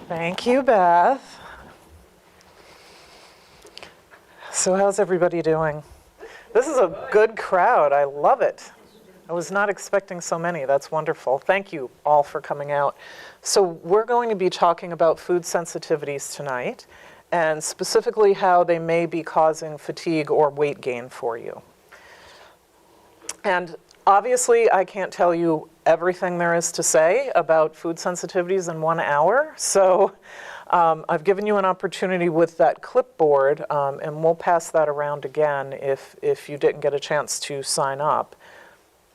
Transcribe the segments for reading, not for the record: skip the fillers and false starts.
Thank you, Beth. So how's everybody doing? This is a good crowd. I love it. I was not expecting so many. That's wonderful. Thank you all for coming out. So we're going to be talking about food sensitivities tonight, and specifically how they may be causing fatigue or weight gain for you. And obviously, I can't tell you everything there is to say about food sensitivities in 1 hour. So I've given you an opportunity with that clipboard, and we'll pass that around again if you didn't get a chance to sign up.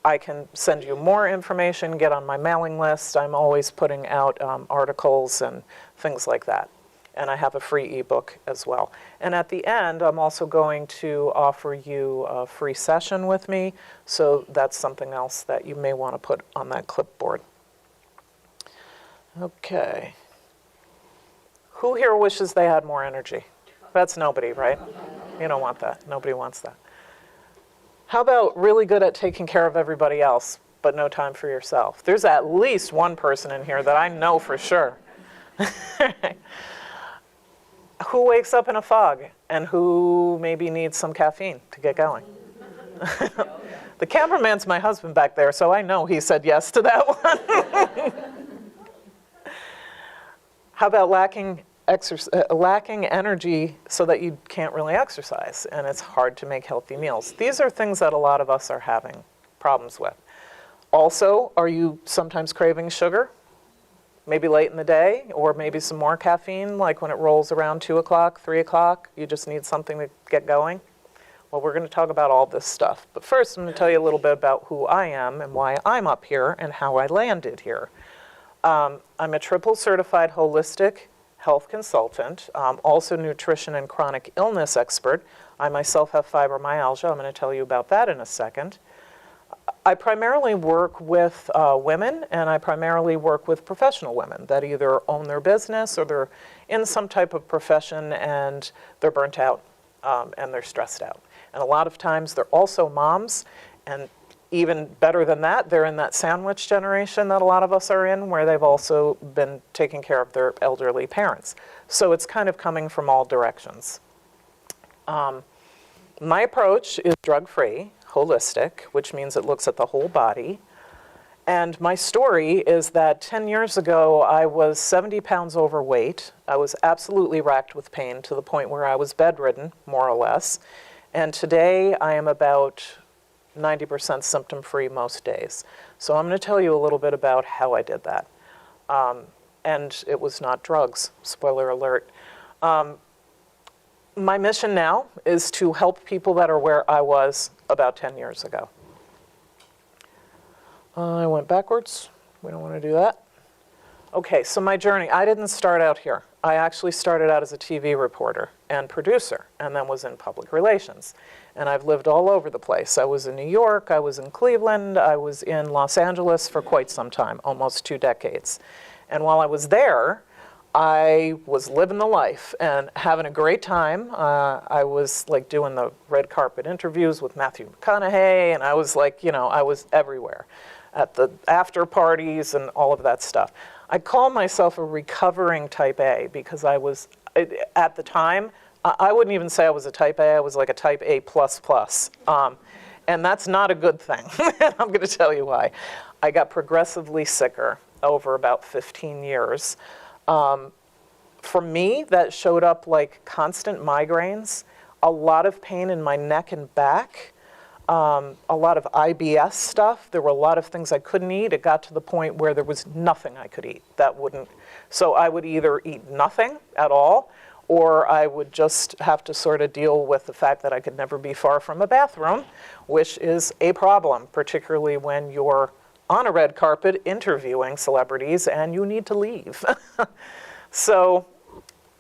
I can send you more information, get on my mailing list. I'm always putting out articles and things like that. And I have a free ebook as well. And at the end, I'm also going to offer you a free session with me. So that's something else that you may want to put on that clipboard. Okay. Who here wishes they had more energy? That's nobody, right? You don't want that. Nobody wants that. How about really good at taking care of everybody else, but no time for yourself? There's at least one person in here that I know for sure. Who wakes up in a fog and who maybe needs some caffeine to get going? The cameraman's my husband back there, so I know he said yes to that one. How about lacking energy so that you can't really exercise and it's hard to make healthy meals? These are things that a lot of us are having problems with. Also, are you sometimes craving sugar? Maybe late in the day, or maybe some more caffeine, like when it rolls around 2 o'clock, 3 o'clock, you just need something to get going? Well, we're going to talk about all this stuff. But first, I'm going to tell you a little bit about who I am and why I'm up here and how I landed here. I'm a triple certified holistic health consultant, also nutrition and chronic illness expert. I myself have fibromyalgia. I'm going to tell you about that in a second. I primarily work with women, and I primarily work with professional women that either own their business or they're in some type of profession and they're burnt out and they're stressed out. And a lot of times they're also moms, and even better than that, they're in that sandwich generation that a lot of us are in, where they've also been taking care of their elderly parents. So it's kind of coming from all directions. My approach is drug-free, holistic, which means it looks at the whole body. And my story is that 10 years ago, I was 70 pounds overweight. I was absolutely racked with pain to the point where I was bedridden, more or less. And today, I am about 90% symptom-free most days. So I'm going to tell you a little bit about how I did that. And it was not drugs, spoiler alert. My mission now is to help people that are where I was about 10 years ago. I went backwards. We don't want to do that. Okay, so my journey, I didn't start out here. I actually started out as a TV reporter and producer, and then was in public relations. And I've lived all over the place. I was in New York, I was in Cleveland, I was in Los Angeles for quite some time, almost 2 decades. And while I was there, I was living the life and having a great time. I was like doing the red carpet interviews with Matthew McConaughey, and I was like, you know, I was everywhere at the after parties and all of that stuff. I call myself a recovering type A because I was, at the time, I wouldn't even say I was a type A, I was like a type A++. And that's not a good thing. I'm going to tell you why. I got progressively sicker over about 15 years. For me, that showed up like constant migraines, a lot of pain in my neck and back, a lot of IBS stuff. There were a lot of things I couldn't eat. It got to the point where there was nothing I could eat that wouldn't. So I would either eat nothing at all, or I would just have to sort of deal with the fact that I could never be far from a bathroom, which is a problem, particularly when you're on a red carpet interviewing celebrities and you need to leave. So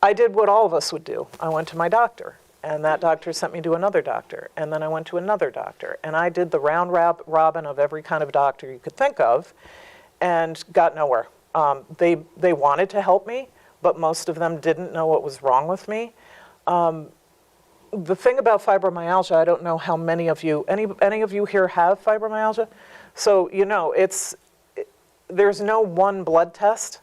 I did what all of us would do. I went to my doctor, and that doctor sent me to another doctor, and then I went to another doctor, and I did the round robin of every kind of doctor you could think of and got nowhere. They wanted to help me, but most of them didn't know what was wrong with me. The thing about fibromyalgia, I don't know how many of you, any of you here have fibromyalgia? So, you know, there's no one blood test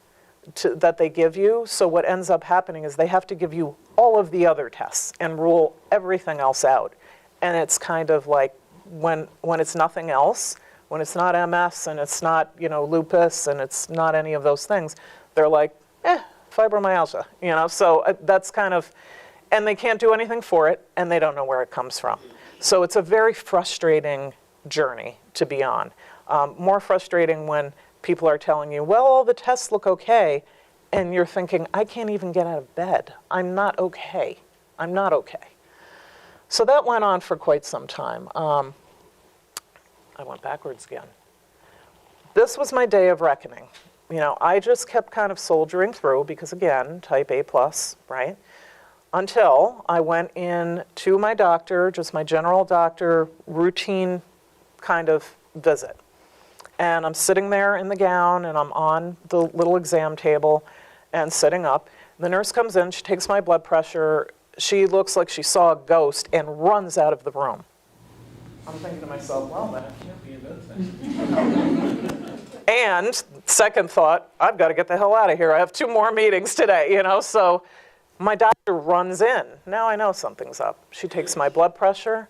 that they give you. So what ends up happening is they have to give you all of the other tests and rule everything else out. And it's kind of like when it's nothing else, when it's not MS and it's not, lupus and it's not any of those things, they're like, fibromyalgia, So that's kind of, and they can't do anything for it, and they don't know where it comes from. So it's a very frustrating journey to be on. More frustrating when people are telling you, well, all the tests look okay, and you're thinking, I can't even get out of bed. I'm not okay. I'm not okay. So that went on for quite some time. I went backwards again. This was my day of reckoning. I just kept kind of soldiering through because, again, type A+, right? Until I went in to my doctor, just my general doctor, routine kind of visit. And I'm sitting there in the gown, and I'm on the little exam table and sitting up. The nurse comes in, she takes my blood pressure. She looks like she saw a ghost and runs out of the room. I'm thinking to myself, well, that can't be a good thing. And second thought, I've got to get the hell out of here. I have 2 more meetings today, So my doctor runs in. Now I know something's up. She takes my blood pressure.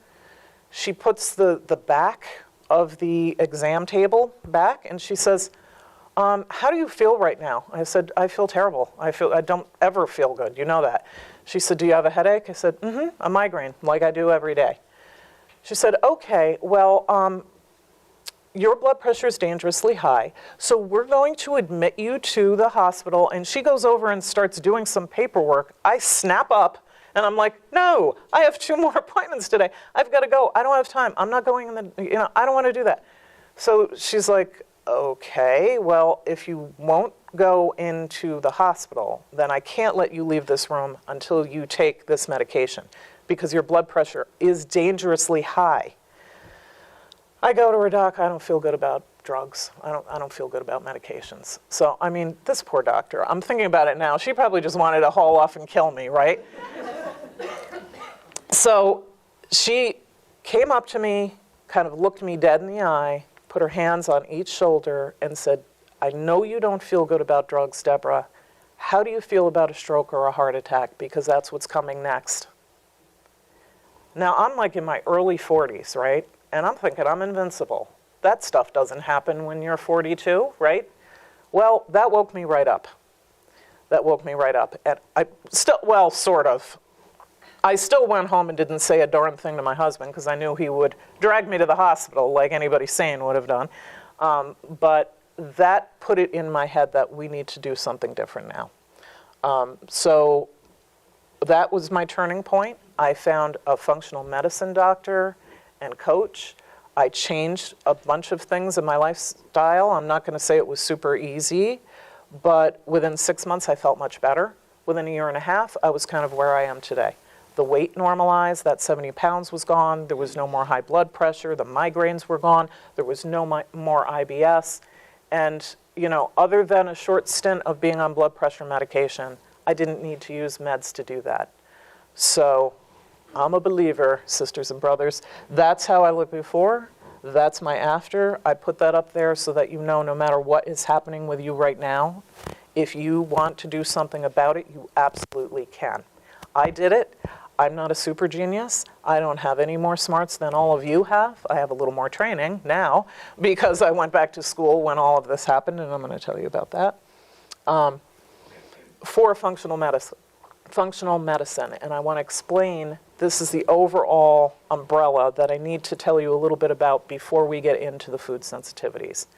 She puts the back of the exam table back, and she says, how do you feel right now? I said, I feel terrible. I don't ever feel good. You know that. She said, do you have a headache? I said, a migraine, like I do every day. She said, okay, well, your blood pressure is dangerously high, so we're going to admit you to the hospital. And she goes over and starts doing some paperwork. I snap up, and I'm like, no, I have 2 more appointments today. I've got to go. I don't have time. I'm not going in the, I don't want to do that. So she's like, okay, well, if you won't go into the hospital, then I can't let you leave this room until you take this medication because your blood pressure is dangerously high. I go to her, doc, I don't feel good about drugs. I don't feel good about medications. So, this poor doctor, I'm thinking about it now. She probably just wanted to haul off and kill me, right? So she came up to me, kind of looked me dead in the eye, put her hands on each shoulder and said, I know you don't feel good about drugs, Deborah. How do you feel about a stroke or a heart attack? Because that's what's coming next. Now, I'm like in my early 40s, right? And I'm thinking I'm invincible. That stuff doesn't happen when you're 42, right? Well, that woke me right up. That woke me right up. And I still, well, sort of. I still went home and didn't say a darn thing to my husband because I knew he would drag me to the hospital like anybody sane would have done. But that put it in my head that we need to do something different now. So that was my turning point. I found a functional medicine doctor and coach. I changed a bunch of things in my lifestyle. I'm not going to say it was super easy, but within 6 months I felt much better. Within 1.5 years, I was kind of where I am today. The weight normalized, that 70 pounds was gone, there was no more high blood pressure, the migraines were gone, there was no more IBS, and other than a short stint of being on blood pressure medication, I didn't need to use meds to do that. So I'm a believer, sisters and brothers. That's how I looked before. That's my after. I put that up there so that no matter what is happening with you right now, if you want to do something about it, you absolutely can. I did it. I'm not a super genius. I don't have any more smarts than all of you have. I have a little more training now because I went back to school when all of this happened, and I'm going to tell you about that. For functional medicine, and I want to explain, this is the overall umbrella that I need to tell you a little bit about before we get into the food sensitivities.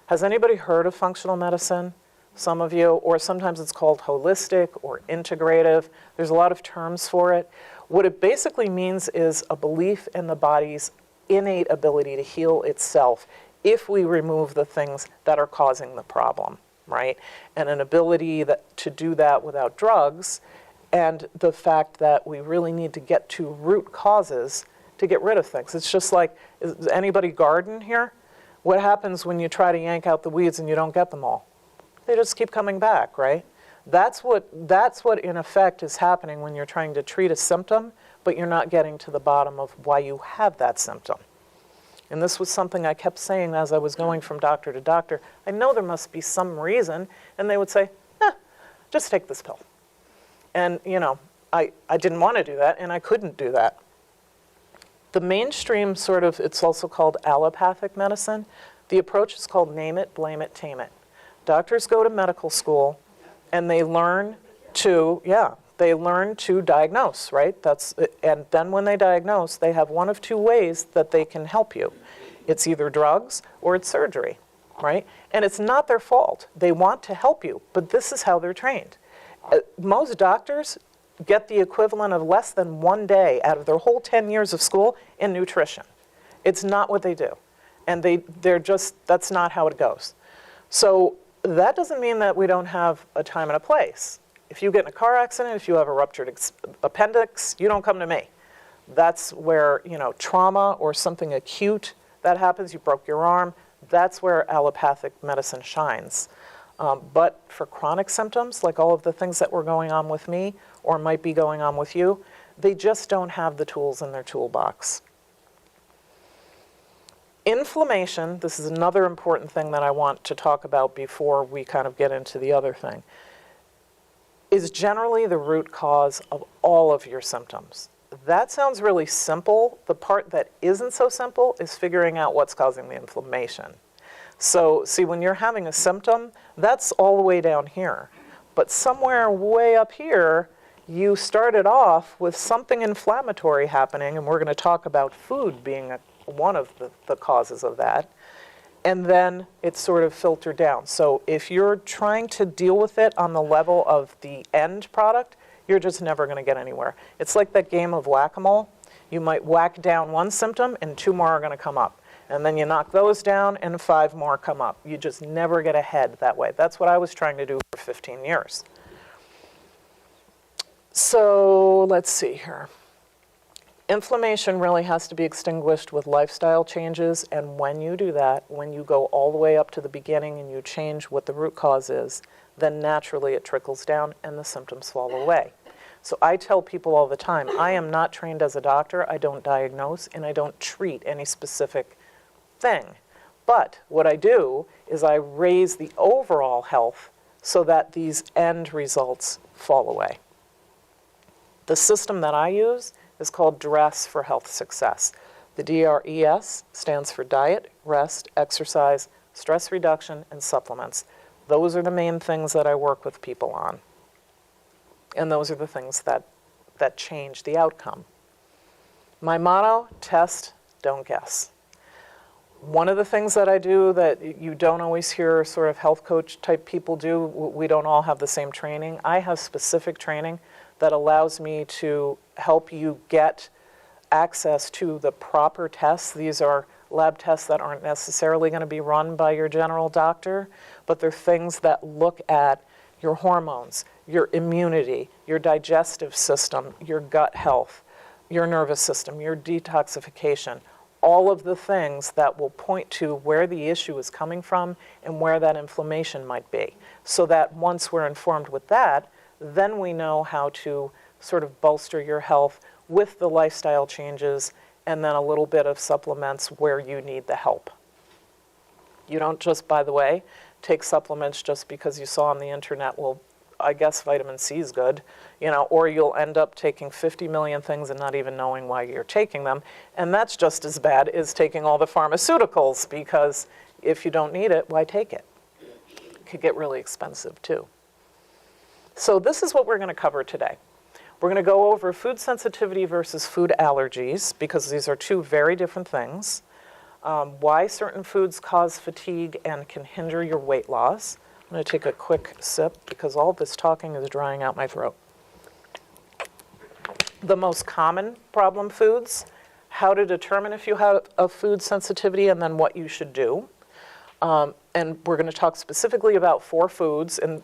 Has anybody heard of functional medicine? Some of you, or sometimes it's called holistic or integrative. There's a lot of terms for it. What it basically means is a belief in the body's innate ability to heal itself if we remove the things that are causing the problem, right? And an ability to do that without drugs, and the fact that we really need to get to root causes to get rid of things. It's just like, does anybody garden here? What happens when you try to yank out the weeds and you don't get them all? They just keep coming back, right? That's what in effect is happening when you're trying to treat a symptom, but you're not getting to the bottom of why you have that symptom. And this was something I kept saying as I was going from doctor to doctor. I know there must be some reason. And they would say, just take this pill. And, I didn't want to do that, and I couldn't do that. The mainstream it's also called allopathic medicine. The approach is called name it, blame it, tame it. Doctors go to medical school, and they learn to diagnose, right? And then when they diagnose, they have one of two ways that they can help you. It's either drugs or it's surgery, right? And it's not their fault. They want to help you, but this is how they're trained. Most doctors get the equivalent of less than 1 day out of their whole 10 years of school in nutrition. It's not what they do. And that's not how it goes. So that doesn't mean that we don't have a time and a place. If you get in a car accident, if you have a ruptured appendix, you don't come to me. That's where, trauma or something acute that happens, you broke your arm, that's where allopathic medicine shines. But for chronic symptoms, like all of the things that were going on with me or might be going on with you, they just don't have the tools in their toolbox. Inflammation, this is another important thing that I want to talk about before we kind of get into the other thing, is generally the root cause of all of your symptoms. That sounds really simple. The part that isn't so simple is figuring out what's causing the inflammation. So, see, when you're having a symptom, that's all the way down here. But somewhere way up here, you started off with something inflammatory happening, and we're going to talk about food being one of the causes of that. And then it's sort of filtered down. So if you're trying to deal with it on the level of the end product, you're just never going to get anywhere. It's like that game of whack-a-mole. You might whack down one symptom, and 2 more are going to come up. And then you knock those down, and 5 more come up. You just never get ahead that way. That's what I was trying to do for 15 years. So let's see here. Inflammation really has to be extinguished with lifestyle changes, and when you do that, when you go all the way up to the beginning and you change what the root cause is, then naturally it trickles down and the symptoms fall away. So I tell people all the time, I am not trained as a doctor, I don't diagnose, and I don't treat any specific thing. But what I do is I raise the overall health so that these end results fall away. The system that I use is called DRESS for health success. The DRES stands for diet, rest, exercise, stress reduction, and supplements. Those are the main things that I work with people on. And those are the things that change the outcome. My motto, test, don't guess. One of the things that I do that you don't always hear sort of health coach type people do, we don't all have the same training. I have specific training that allows me to help you get access to the proper tests. These are lab tests that aren't necessarily going to be run by your general doctor, but they're things that look at your hormones, your immunity, your digestive system, your gut health, your nervous system, your detoxification, all of the things that will point to where the issue is coming from and where that inflammation might be. So that once we're informed with that, then we know how to sort of bolster your health with the lifestyle changes and then a little bit of supplements where you need the help. You don't just, by the way, take supplements just because you saw on the internet, well, I guess vitamin C is good, or you'll end up taking 50 million things and not even knowing why you're taking them. And that's just as bad as taking all the pharmaceuticals, because if you don't need it, why take it? It could get really expensive too. So this is what we're going to cover today. We're going to go over food sensitivity versus food allergies, because these are two very different things. Why certain foods cause fatigue and can hinder your weight loss. I'm going to take a quick sip because all this talking is drying out my throat. The most common problem foods, how to determine if you have a food sensitivity, and then what you should do. And we're going to talk specifically about 4 foods. And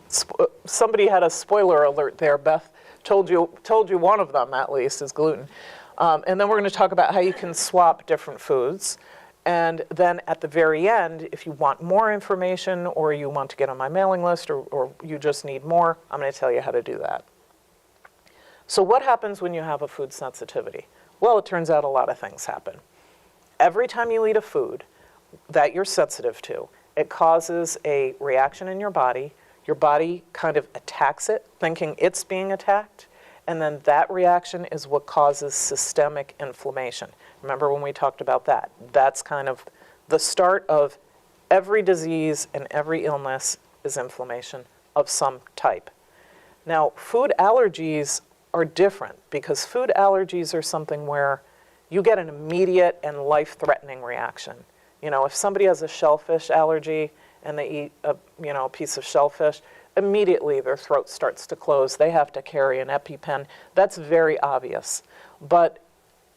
somebody had a spoiler alert there. Beth told you one of them, at least, is gluten. And then we're going to talk about how you can swap different foods. And then at the very end, if you want more information or you want to get on my mailing list or you just need more, I'm going to tell you how to do that. So what happens when you have a food sensitivity? Well, it turns out a lot of things happen. Every time you eat a food that you're sensitive to, it causes a reaction in your body. your body kind of attacks it, thinking it's being attacked, and then that reaction is what causes systemic inflammation. Remember when we talked about that? That's kind of the start of every disease and every illness is inflammation of some type. Now, food allergies are different because food allergies are something where you get an immediate and life-threatening reaction. You know, if somebody has a shellfish allergy and they eat a piece of shellfish, immediately their throat starts to close. They have to carry an EpiPen. That's very obvious. But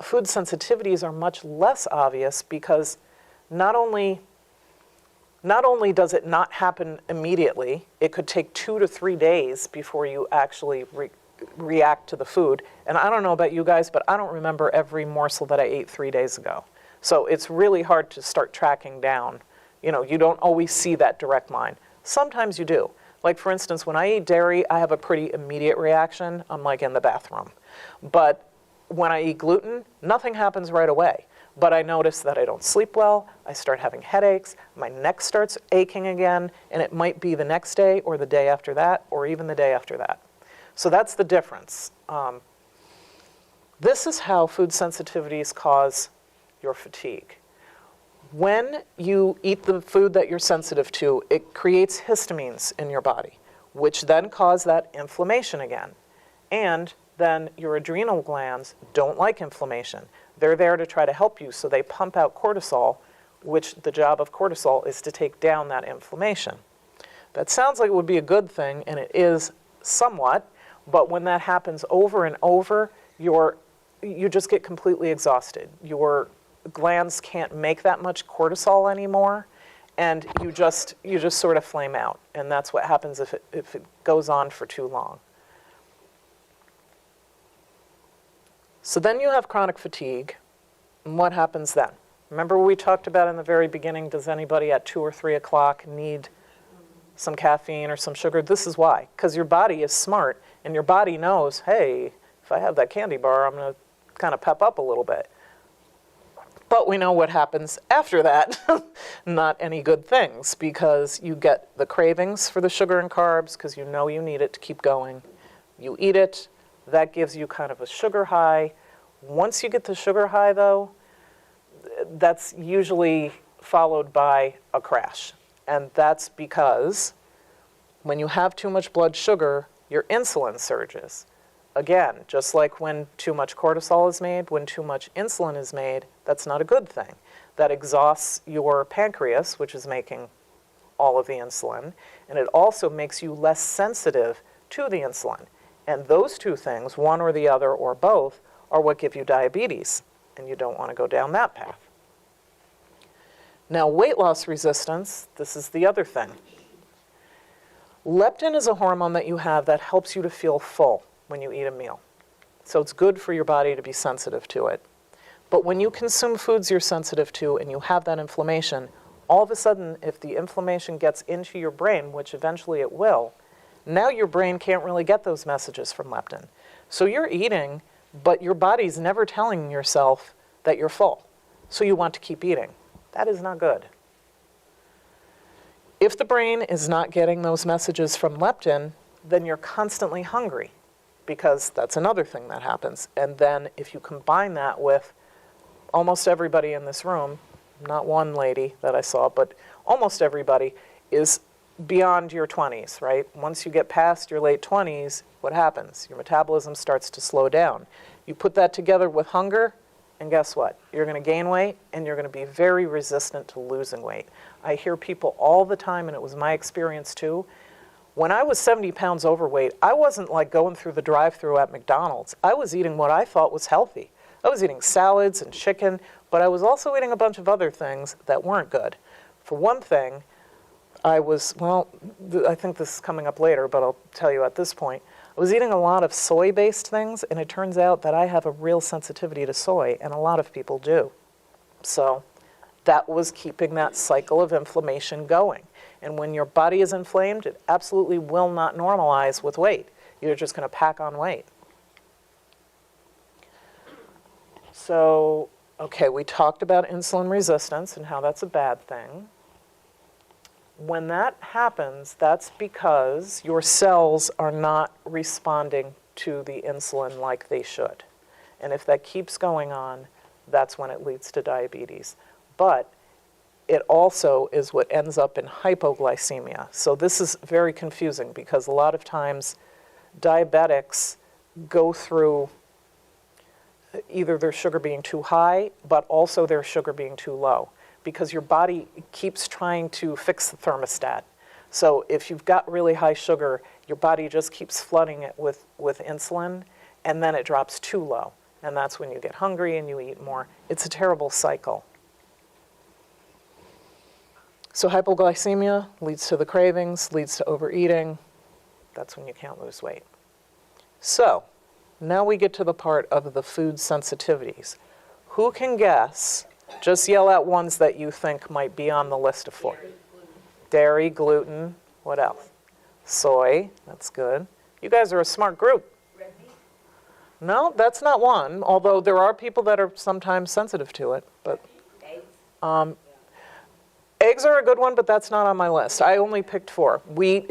food sensitivities are much less obvious because not only does it not happen immediately, it could take 2 to 3 days before you actually react to the food. And I don't know about you guys, but I don't remember every morsel that I ate 3 days ago. So it's really hard to start tracking down. You know, you don't always see that direct line. Sometimes you do. Like, for instance, when I eat dairy, I have a pretty immediate reaction. I'm like in the bathroom. But when I eat gluten, nothing happens right away. But I notice that I don't sleep well, I start having headaches, my neck starts aching again, and it might be the next day or the day after that or even the day after that. So that's the difference. This is how food sensitivities cause your fatigue. When you eat the food that you're sensitive to, it creates histamines in your body, which then cause that inflammation again. And then your adrenal glands don't like inflammation. They're there to try to help you, so they pump out cortisol, which the job of cortisol is to take down that inflammation. That sounds like it would be a good thing, and it is somewhat, but when that happens over and over, you just get completely exhausted. Your glands can't make that much cortisol anymore, and you just sort of flame out, and that's what happens if it goes on for too long. So then you have chronic fatigue, and what happens then? Remember what we talked about in the very beginning, does anybody at 2 or 3 o'clock need some caffeine or some sugar? This is why, because your body is smart, and your body knows, hey, if I have that candy bar, I'm going to kind of pep up a little bit. But we know what happens after that, not any good things, because you get the cravings for the sugar and carbs, because you know you need it to keep going. You eat it. That gives you kind of a sugar high. Once you get the sugar high, though, that's usually followed by a crash. And that's because when you have too much blood sugar, your insulin surges. Again, just like when too much cortisol is made, when too much insulin is made, that's not a good thing. That exhausts your pancreas, which is making all of the insulin, and it also makes you less sensitive to the insulin. And those two things, one or the other or both, are what give you diabetes, and you don't want to go down that path. Now, weight loss resistance, this is the other thing. Leptin is a hormone that you have that helps you to feel full when you eat a meal. So it's good for your body to be sensitive to it. But when you consume foods you're sensitive to and you have that inflammation, all of a sudden, if the inflammation gets into your brain, which eventually it will, now your brain can't really get those messages from leptin. So you're eating, but your body's never telling yourself that you're full. So you want to keep eating. That is not good. If the brain is not getting those messages from leptin, then you're constantly hungry, because that's another thing that happens. And then if you combine that with almost everybody in this room, not one lady that I saw, but almost everybody is beyond your 20s, right? Once you get past your late 20s, what happens? Your metabolism starts to slow down. You put that together with hunger, and guess what? You're going to gain weight, and you're going to be very resistant to losing weight. I hear people all the time, and it was my experience too. When I was 70 pounds overweight, I wasn't like going through the drive-thru at McDonald's. I was eating what I thought was healthy. I was eating salads and chicken, but I was also eating a bunch of other things that weren't good. For one thing, I think this is coming up later, but I'll tell you at this point. I was eating a lot of soy-based things, and it turns out that I have a real sensitivity to soy, and a lot of people do. So that was keeping that cycle of inflammation going. And when your body is inflamed, it absolutely will not normalize with weight. You're just going to pack on weight. So, okay, we talked about insulin resistance and how that's a bad thing. When that happens, that's because your cells are not responding to the insulin like they should. And if that keeps going on, that's when it leads to diabetes. But it also is what ends up in hypoglycemia. So this is very confusing because a lot of times diabetics go through either their sugar being too high, but also their sugar being too low, because your body keeps trying to fix the thermostat. So if you've got really high sugar, your body just keeps flooding it with insulin, and then it drops too low. And that's when you get hungry and you eat more. It's a terrible cycle. So hypoglycemia leads to the cravings, leads to overeating. That's when you can't lose weight. So now we get to the part of the food sensitivities. Who can guess? Just yell out ones that you think might be on the list of 4. Dairy, gluten, what else? Soy, that's good. You guys are a smart group. Red meat? No, that's not one, although there are people that are sometimes sensitive to it. But Eggs? eggs are a good one, but that's not on my list. I only picked 4. Wheat,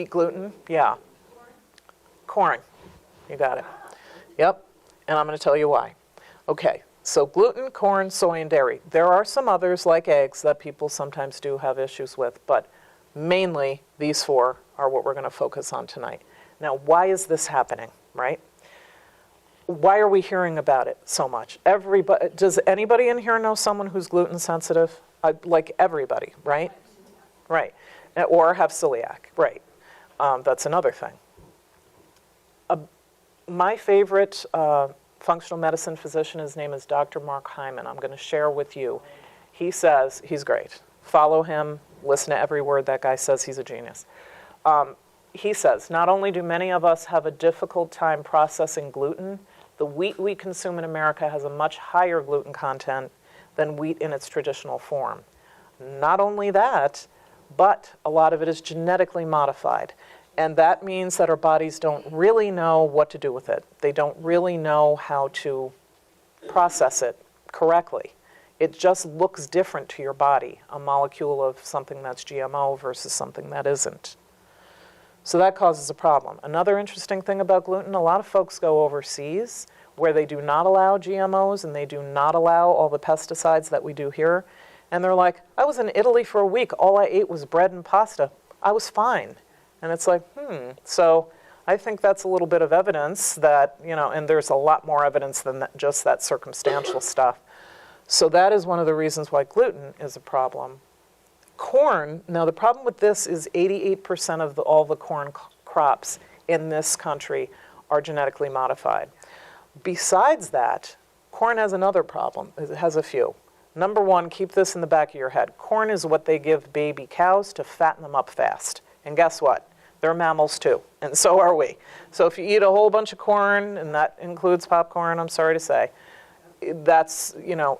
gluten, yeah. Corn, you got it. Yep, and I'm going to tell you why. Okay, so gluten, corn, soy, and dairy. There are some others like eggs that people sometimes do have issues with, but mainly these 4 are what we're going to focus on tonight. Now, why is this happening, right? Why are we hearing about it so much? Does anybody in here know someone who's gluten sensitive? Like everybody, right? Right. Or have celiac, right. That's another thing. My favorite functional medicine physician, his name is Dr. Mark Hyman. I'm going to share with you. He says, he's great. Follow him, listen to every word that guy says, he's a genius. He says, not only do many of us have a difficult time processing gluten, the wheat we consume in America has a much higher gluten content than wheat in its traditional form. Not only that, but a lot of it is genetically modified. And that means that our bodies don't really know what to do with it. They don't really know how to process it correctly. It just looks different to your body, a molecule of something that's GMO versus something that isn't. So that causes a problem. Another interesting thing about gluten, a lot of folks go overseas where they do not allow GMOs and they do not allow all the pesticides that we do here. And they're like, I was in Italy for a week. All I ate was bread and pasta. I was fine. And it's like, So I think that's a little bit of evidence that, and there's a lot more evidence than that, just that circumstantial stuff. So that is one of the reasons why gluten is a problem. Corn, now the problem with this is 88% of all the corn crops in this country are genetically modified. Besides that, corn has another problem. It has a few. Number one, keep this in the back of your head. Corn is what they give baby cows to fatten them up fast. And guess what? They're mammals too, and so are we. So if you eat a whole bunch of corn, and that includes popcorn, I'm sorry to say, that's,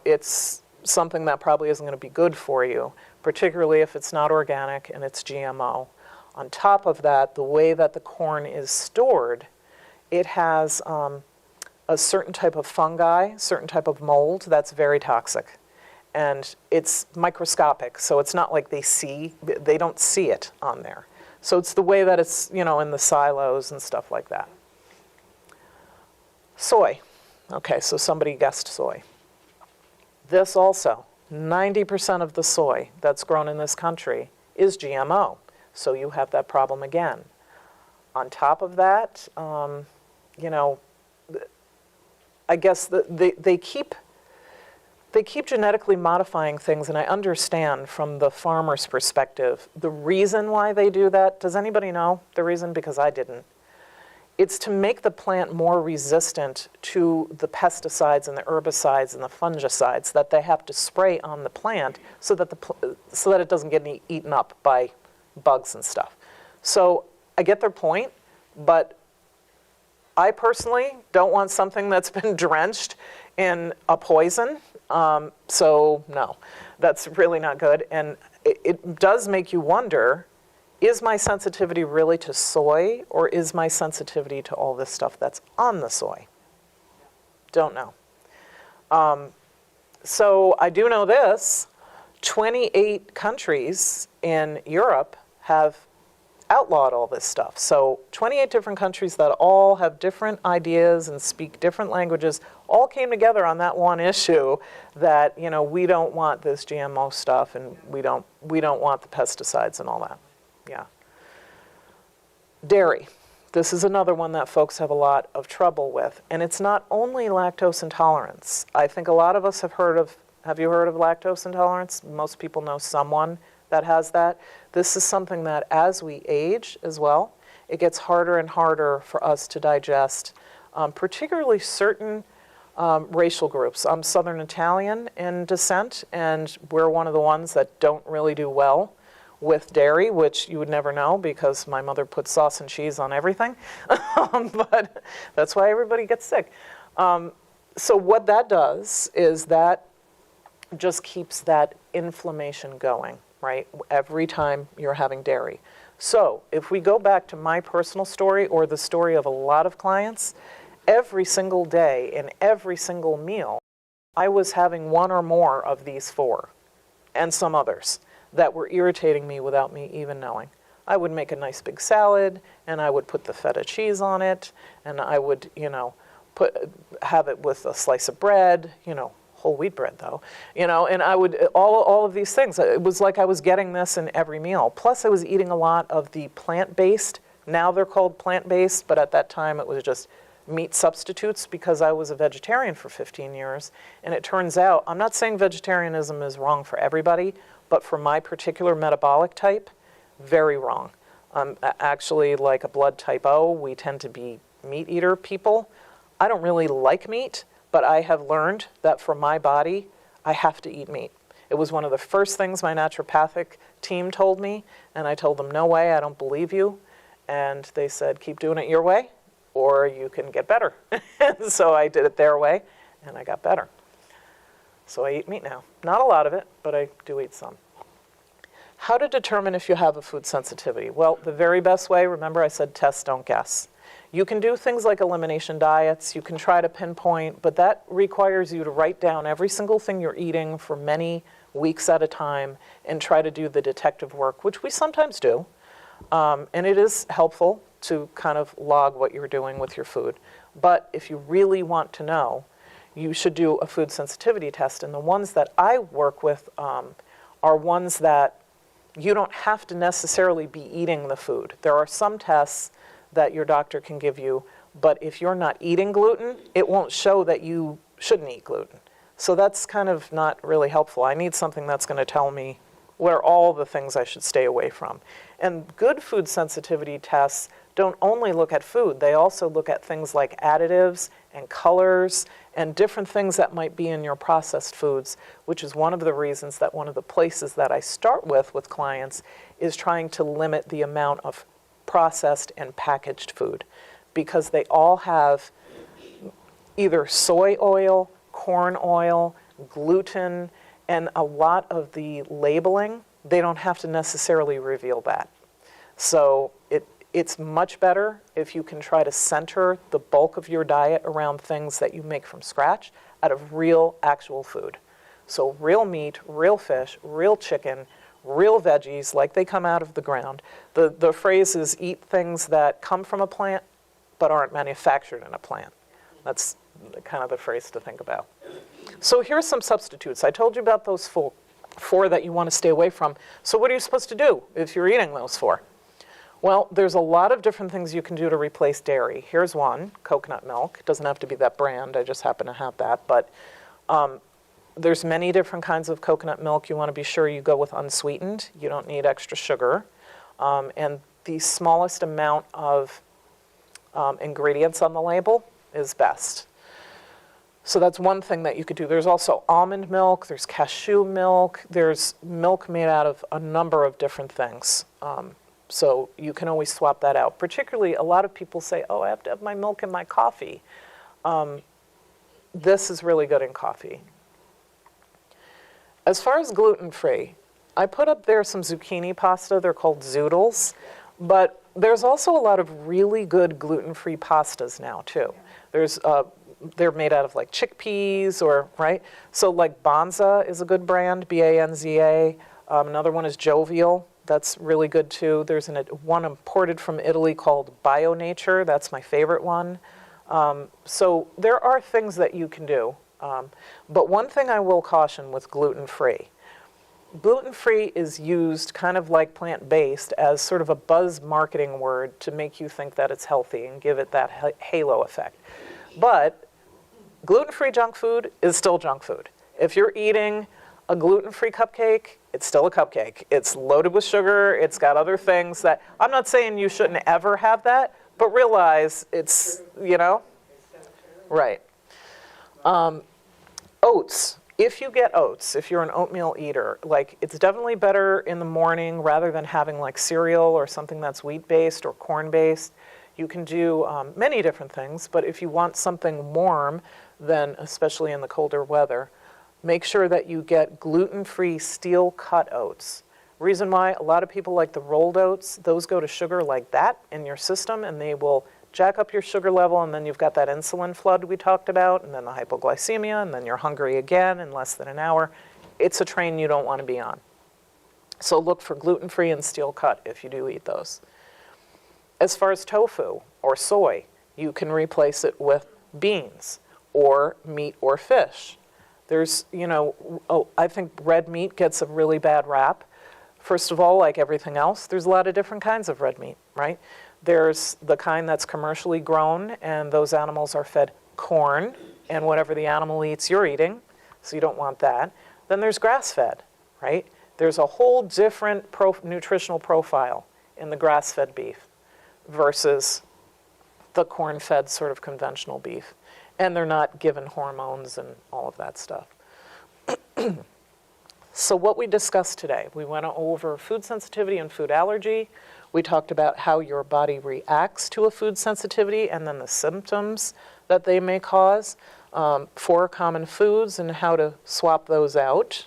it's something that probably isn't going to be good for you, particularly if it's not organic and it's GMO. On top of that, the way that the corn is stored, it has a certain type of fungi, certain type of mold that's very toxic. And it's microscopic, so it's not like they don't see it on there. So it's the way that it's, in the silos and stuff like that. Soy. Okay, so somebody guessed soy. This also, 90% of the soy that's grown in this country is GMO. So you have that problem again. On top of that, I guess they keep genetically modifying things, and I understand from the farmer's perspective the reason why they do that. Does anybody know the reason? Because I didn't. It's to make the plant more resistant to the pesticides and the herbicides and the fungicides that they have to spray on the plant so that it doesn't get eaten up by bugs and stuff. So I get their point, but I personally don't want something that's been drenched in a poison. So no, that's really not good. And it does make you wonder, is my sensitivity really to soy, or is my sensitivity to all this stuff that's on the soy? Don't know. So I do know this. 28 countries in Europe have outlawed all this stuff. So 28 different countries that all have different ideas and speak different languages all came together on that one issue that, you know, we don't want this GMO stuff and we don't want the pesticides and all that. Yeah. Dairy. This is another one that folks have a lot of trouble with. And it's not only lactose intolerance. I think a lot of us have you heard of lactose intolerance? Most people know someone that has that. This is something that as we age as well, it gets harder and harder for us to digest, particularly certain racial groups. I'm Southern Italian in descent, and we're one of the ones that don't really do well with dairy, which you would never know because my mother put sauce and cheese on everything. But that's why everybody gets sick. So what that does is that just keeps that inflammation going, right? Every time you're having dairy. So if we go back to my personal story or the story of a lot of clients, every single day in every single meal, I was having one or more of these four and some others that were irritating me without me even knowing. I would make a nice big salad and I would put the feta cheese on it and I would, you know, have it with a slice of bread, you know, whole wheat bread though, you know, and I would, all of these things. It was like I was getting this in every meal. Plus I was eating a lot of the plant-based, now they're called plant-based, but at that time it was just meat substitutes because I was a vegetarian for 15 years. And it turns out, I'm not saying vegetarianism is wrong for everybody, but for my particular metabolic type, very wrong. Actually, like a blood type O, we tend to be meat eater people. I don't really like meat, but I have learned that for my body, I have to eat meat. It was one of the first things my naturopathic team told me, and I told them, no way, I don't believe you. And they said, keep doing it your way, or you can get better. So I did it their way, and I got better. So I eat meat now. Not a lot of it, but I do eat some. How to determine if you have a food sensitivity? Well, the very best way, remember I said test, don't guess. You can do things like elimination diets, you can try to pinpoint, but that requires you to write down every single thing you're eating for many weeks at a time and try to do the detective work, which we sometimes do. And it is helpful to kind of log what you're doing with your food. But if you really want to know, you should do a food sensitivity test. And the ones that I work with are ones that you don't have to necessarily be eating the food. There are some tests that your doctor can give you, but if you're not eating gluten, it won't show that you shouldn't eat gluten. So that's kind of not really helpful. I need something that's going to tell me what are all the things I should stay away from. And good food sensitivity tests don't only look at food, they also look at things like additives and colors and different things that might be in your processed foods, which is one of the reasons that one of the places that I start with clients is trying to limit the amount of processed and packaged food, because they all have either soy oil, corn oil, gluten, and a lot of the labeling, they don't have to necessarily reveal that. So it's much better if you can try to center the bulk of your diet around things that you make from scratch out of real, actual food. So real meat, real fish, real chicken, real veggies like they come out of the ground. The phrase is eat things that come from a plant but aren't manufactured in a plant. That's kind of the phrase to think about. So here's some substitutes. I told you about those four that you want to stay away from. So what are you supposed to do if you're eating those four? Well, there's a lot of different things you can do to replace dairy. Here's one, coconut milk. It doesn't have to be that brand, I just happen to have that. But there's many different kinds of coconut milk. You want to be sure you go with unsweetened. You don't need extra sugar. And the smallest amount of ingredients on the label is best. So that's one thing that you could do. There's also almond milk, there's cashew milk, there's milk made out of a number of different things. So you can always swap that out. Particularly, a lot of people say, oh, I have to have my milk in my coffee. This is really good in coffee. As far as gluten-free, I put up there some zucchini pasta. They're called zoodles. But there's also a lot of really good gluten-free pastas now, too. There's they're made out of like chickpeas or, right? So like Banza is a good brand, B-A-N-Z-A. Another one is Jovial. That's really good too. There's one imported from Italy called Bio Nature. That's my favorite one. So there are things that you can do. But one thing I will caution with gluten-free. Gluten-free is used kind of like plant-based as sort of a buzz marketing word to make you think that it's healthy and give it that halo effect. But gluten-free junk food is still junk food. If you're eating a gluten-free cupcake, it's still a cupcake. It's loaded with sugar. It's got other things that, I'm not saying you shouldn't ever have that, but realize it's, you know, right. Oats. If you get oats, if you're an oatmeal eater, like it's definitely better in the morning rather than having like cereal or something that's wheat-based or corn-based. You can do many different things, but if you want something warm, then especially in the colder weather, make sure that you get gluten-free steel-cut oats. Reason why a lot of people like the rolled oats, those go to sugar like that in your system, and they will jack up your sugar level, and then you've got that insulin flood we talked about, and then the hypoglycemia, and then you're hungry again in less than an hour. It's a train you don't want to be on. So look for gluten-free and steel-cut if you do eat those. As far as tofu or soy, you can replace it with beans or meat or fish. There's, you know, I think red meat gets a really bad rap. First of all, like everything else, there's a lot of different kinds of red meat, right? There's the kind that's commercially grown, and those animals are fed corn, and whatever the animal eats, you're eating, so you don't want that. Then there's grass-fed, right? There's a whole different nutritional profile in the grass-fed beef versus the corn-fed sort of conventional beef. And they're not given hormones and all of that stuff. So what we discussed today, we went over food sensitivity and food allergy. We talked about how your body reacts to a food sensitivity and then the symptoms that they may cause, 4 common foods and how to swap those out.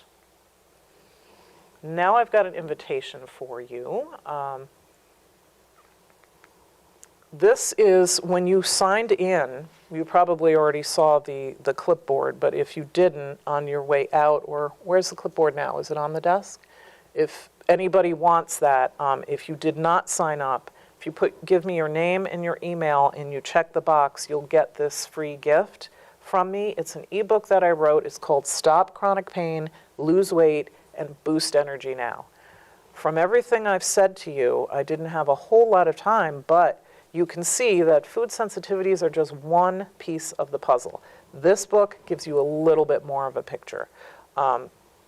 Now I've got an invitation for you. This is when you signed in, you probably already saw the clipboard, but if you didn't on your way out, or where's the clipboard now? Is it on the desk? If anybody wants that, if you did not sign up, if you give me your name and your email and you check the box, you'll get this free gift from me. It's an ebook that I wrote. It's called Stop Chronic Pain, Lose Weight, and Boost Energy Now. From everything I've said to you, I didn't have a whole lot of time, but you can see that food sensitivities are just one piece of the puzzle. This book gives you a little bit more of a picture.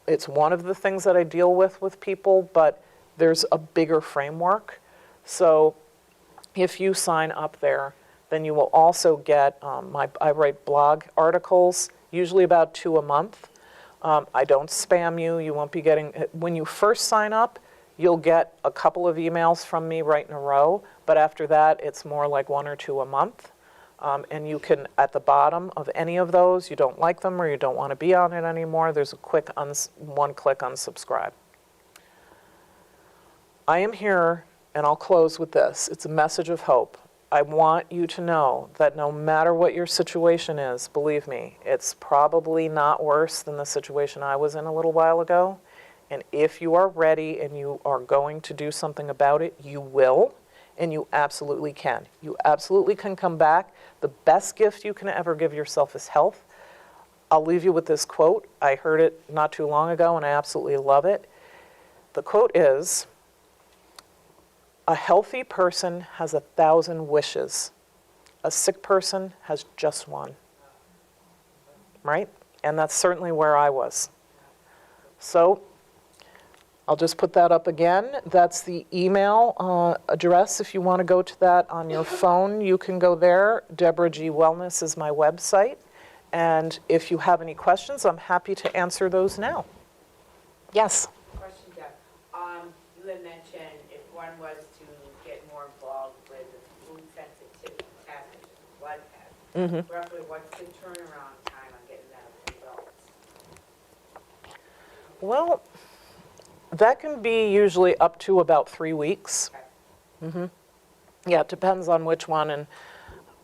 It's one of the things that I deal with people, but there's a bigger framework. So if you sign up there, then you will also get, I write blog articles, usually about 2 a month. I don't spam you. You won't be getting, when you first sign up, you'll get a couple of emails from me right in a row, but after that, it's more like 1 or 2 a month. And you can, at the bottom of any of those, you don't like them or you don't want to be on it anymore, there's a quick one-click unsubscribe. I am here, and I'll close with this. It's a message of hope. I want you to know that no matter what your situation is, believe me, it's probably not worse than the situation I was in a little while ago. And if you are ready and you are going to do something about it, you will, and you absolutely can. You absolutely can come back. The best gift you can ever give yourself is health. I'll leave you with this quote. I heard it not too long ago, and I absolutely love it. The quote is, "A healthy person has 1,000 wishes. A sick person has just one." Right? And that's certainly where I was. So I'll just put that up again. That's the email address. If you want to go to that on your phone, you can go there. Deborah G. Wellness is my website. And if you have any questions, I'm happy to answer those now. Yes? Question, Deb. You had mentioned if one was to get more involved with the food sensitivity test, which is a blood test, roughly what's the turnaround time on getting that results? Well, that can be usually up to about 3 weeks. Yeah, it depends on which one and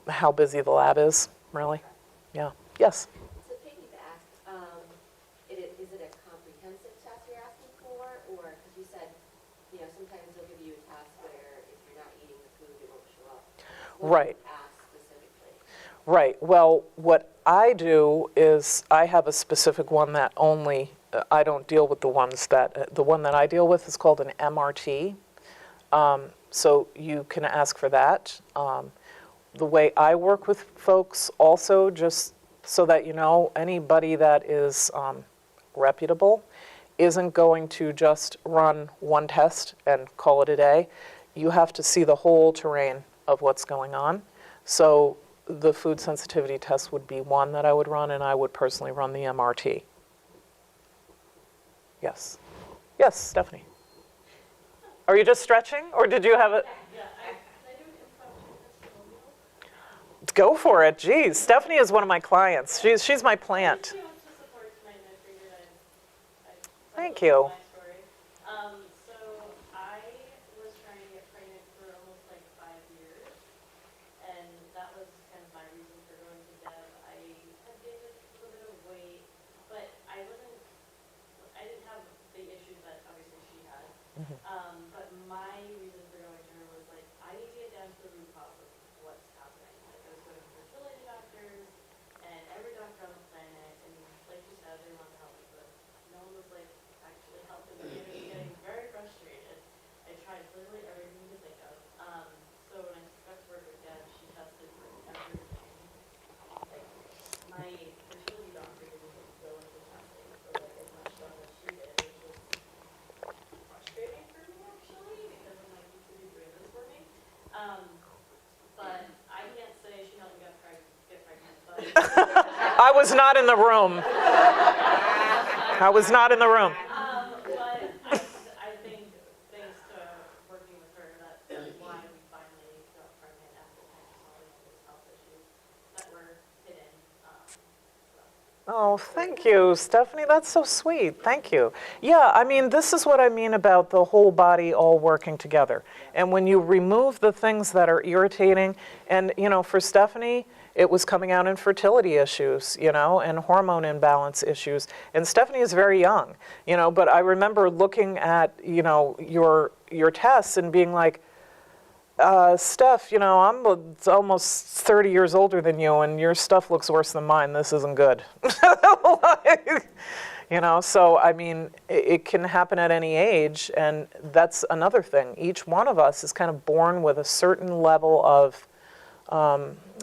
how busy the lab is, really. Yeah. Yes? To piggyback, is it a comprehensive test you're asking for, or, because you said, sometimes they'll give you a test where if you're not eating the food, it won't show up. What Right. do you ask specifically? Right. Well, what I do is I have a specific one that only, I don't deal with the ones that, the one that I deal with is called an MRT. So you can ask for that. The way I work with folks also, just so that you know, anybody that is reputable isn't going to just run one test and call it a day. You have to see the whole terrain of what's going on. So the food sensitivity test would be one that I would run, and I would personally run the MRT. Yes. Yes, Stephanie. Are you just stretching, or did you have it? Yeah, can I do an impromptu testimonial? Go for it. Geez, Stephanie is one of my clients. She's my plant. She wants to support tonight, and I figured I'd Thank tell you. my story. So I was trying to get pregnant for almost like 5 years, and that was kind of my reason for going to Deb. I had gained a little bit of weight, but I didn't have the issues that obviously she had. But my reason for going to her was like, I need to get down to the root cause of what's happening. Like, I was going to fertility doctors and every doctor on the planet, and like you said, they wanted to help me, but no one was like actually helping me. And it was getting very frustrated. I tried literally everything to think of. So when I got to work with Deb, she tested for everything. Like, my fertility doctor didn't go into testing for like as much stuff as she did. It was just frustrating for me actually, because I'm like, you should be doing this for me. But I can't say she helped me get pregnant, but I was not in the room. I was not in the room. but I think thanks to working with her, that's why we finally got pregnant after kind of solving all these health issues that were hidden. Oh, thank you, Stephanie. That's so sweet. Thank you. Yeah, I mean, this is what I mean about the whole body all working together. And when you remove the things that are irritating, and, for Stephanie, it was coming out in fertility issues, and hormone imbalance issues. And Stephanie is very young, but I remember looking at, your tests and being like, Steph, I'm almost 30 years older than you, and your stuff looks worse than mine. This isn't good. So, I mean, it can happen at any age, and that's another thing. Each one of us is kind of born with a certain level of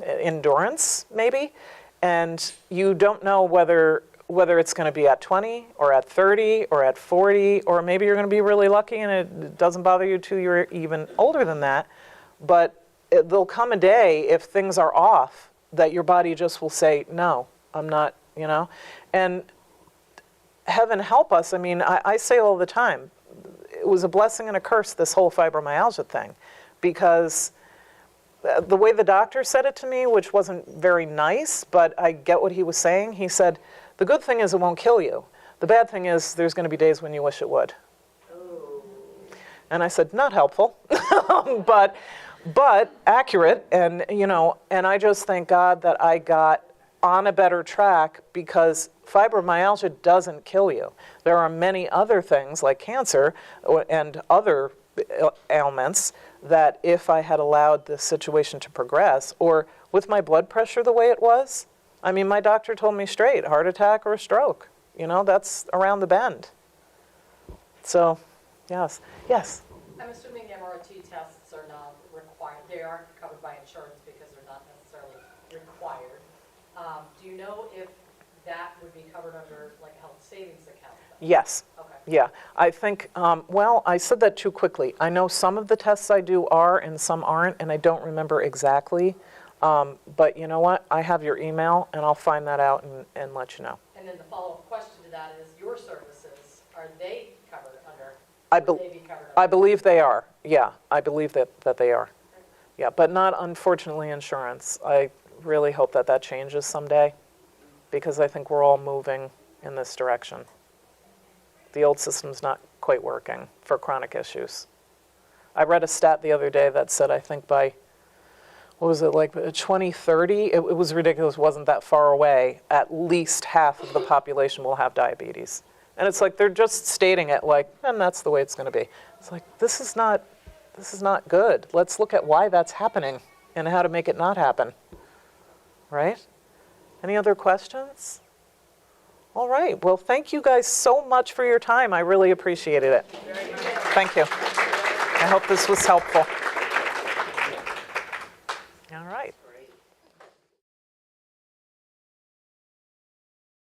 endurance, maybe, and you don't know whether it's going to be at 20 or at 30 or at 40, or maybe you're going to be really lucky and it doesn't bother you till you're even older than that. But there'll come a day, if things are off, that your body just will say, no, I'm not, And heaven help us. I mean, I say all the time, it was a blessing and a curse, this whole fibromyalgia thing, because the way the doctor said it to me, which wasn't very nice, but I get what he was saying. He said, the good thing is it won't kill you. The bad thing is there's going to be days when you wish it would. And I said, not helpful, but accurate. And, and I just thank God that I got on a better track, because fibromyalgia doesn't kill you. There are many other things like cancer and other ailments that if I had allowed the situation to progress, or with my blood pressure the way it was, I mean, my doctor told me straight, heart attack or a stroke. That's around the bend. So, yes. Yes? I'm assuming MRT tests are not required. They aren't covered by insurance because they're not necessarily required. Do you know if that would be covered under like a health savings account? Yes. Okay. Yeah. I think, well, I said that too quickly. I know some of the tests I do are and some aren't, and I don't remember exactly. But you know what? I have your email, and I'll find that out and let you know. And then the follow-up question to that is, your services, are they covered under? I Would believe they are. Yeah, I believe that they are. Yeah, but not, unfortunately, insurance. I really hope that changes someday, because I think we're all moving in this direction. The old system's not quite working for chronic issues. I read a stat the other day that said, I think by, what was it, like 2030? It was ridiculous, it wasn't that far away. At least half of the population will have diabetes. And it's like, they're just stating it like, and that's the way it's going to be. It's like, this is not good. Let's look at why that's happening and how to make it not happen. Right? Any other questions? All right. Well, thank you guys so much for your time. I really appreciated it. Thank you. I hope this was helpful.